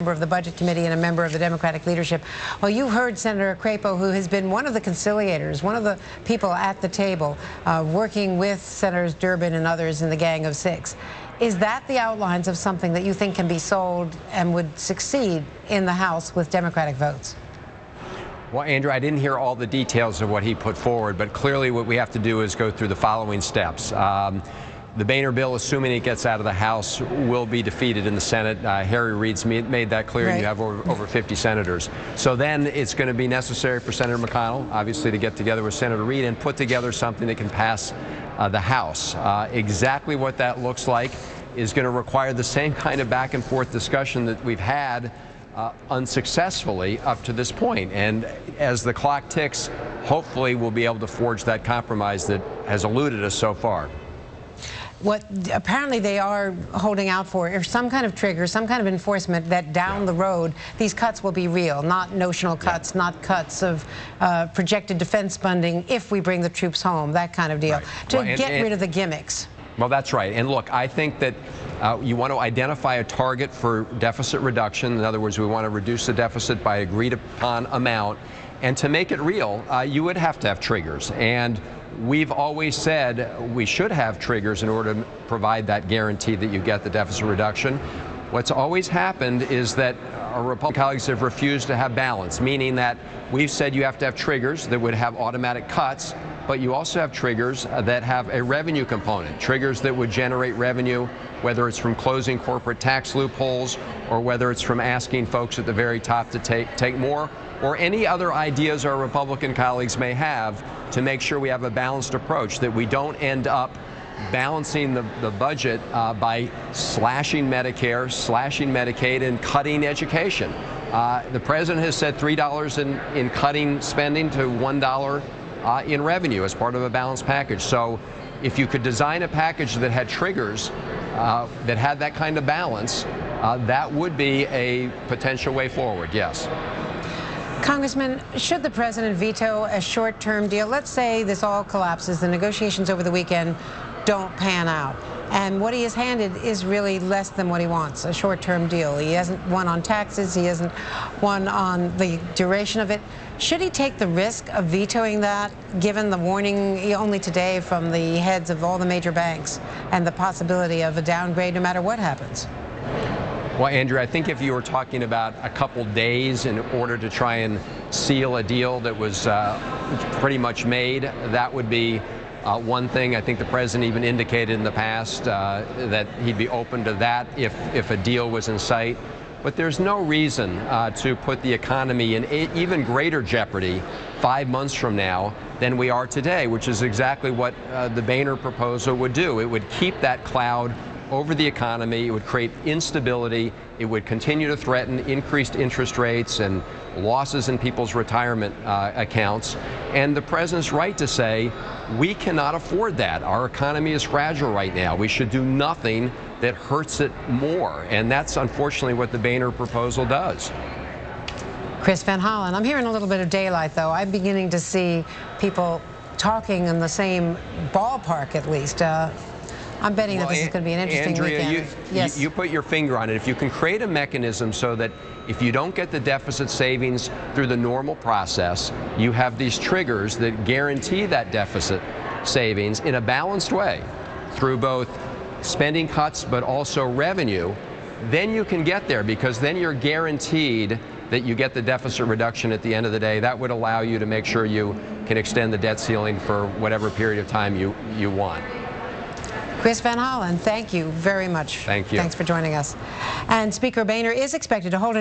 member of the Budget Committee and a member of the Democratic leadership. Well, you heard Senator Crapo, who has been one of the conciliators, one of the people at the table, working with Senators Durbin and others in the Gang of Six. Is that the outlines of something that you think can be sold and would succeed in the House with Democratic votes? Well, Andrea, I didn't hear all the details of what he put forward, but clearly what we have to do is go through the following steps. The Boehner bill, assuming it gets out of the House, will be defeated in the Senate. Harry Reid's made that clear. Right. You have over 50 senators. So then it's going to be necessary for Senator McConnell, obviously, to get together with Senator Reid and put together something that can pass the House. Exactly what that looks like is going to require the same kind of back and forth discussion that we've had unsuccessfully up to this point. And as the clock ticks, hopefully we'll be able to forge that compromise that has eluded us so far. What apparently they are holding out for is some kind of trigger, some kind of enforcement that down the road these cuts will be real, not notional cuts, not cuts of projected defense funding if we bring the troops home, that kind of deal, right. to get rid of the gimmicks. Well, that's right. And look, I think that you want to identify a target for deficit reduction. In other words, we want to reduce the deficit by agreed upon amount. And to make it real, you would have to have triggers. And we've always said we should have triggers in order to provide that guarantee that you get the deficit reduction. What's always happened is that our Republican colleagues have refused to have balance, meaning that we've said you have to have triggers that would have automatic cuts, but you also have triggers that have a revenue component, triggers that would generate revenue, whether it's from closing corporate tax loopholes or whether it's from asking folks at the very top to take more, or any other ideas our Republican colleagues may have to make sure we have a balanced approach, that we don't end up balancing the budget by slashing Medicare, slashing Medicaid, and cutting education. The president has said $3 in cutting spending to $1 in revenue as part of a balanced package. So if you could design a package that had triggers that had that kind of balance, that would be a potential way forward, yes. Congressman, should the president veto a short-term deal? Let's say this all collapses, the negotiations over the weekend don't pan out, and what he has handed is really less than what he wants, a short-term deal. He hasn't won on taxes, he hasn't won on the duration of it. Should he take the risk of vetoing that, given the warning only today from the heads of all the major banks and the possibility of a downgrade no matter what happens? Well, Andrea, I think if you were talking about a couple days in order to try and seal a deal that was pretty much made, that would be one thing. I think the president even indicated in the past that he'd be open to that if a deal was in sight. But there's no reason to put the economy in even greater jeopardy 5 months from now than we are today, which is exactly what the Boehner proposal would do. It would keep that cloud over the economy. It would create instability. It would continue to threaten increased interest rates and losses in people's retirement accounts. And the president's right to say, we cannot afford that. Our economy is fragile right now. We should do nothing that hurts it more. And that's unfortunately what the Boehner proposal does. Chris Van Hollen, I'm hearing a little bit of daylight, though. I'm beginning to see people talking in the same ballpark, at least. I'm betting that this is going to be an interesting weekend. Yes. You put your finger on it. If you can create a mechanism so that if you don't get the deficit savings through the normal process, you have these triggers that guarantee that deficit savings in a balanced way through both spending cuts but also revenue, then you can get there, because then you're guaranteed that you get the deficit reduction at the end of the day. That would allow you to make sure you can extend the debt ceiling for whatever period of time you want. Chris Van Hollen, thank you very much. Thank you. Thanks for joining us. And Speaker Boehner is expected to hold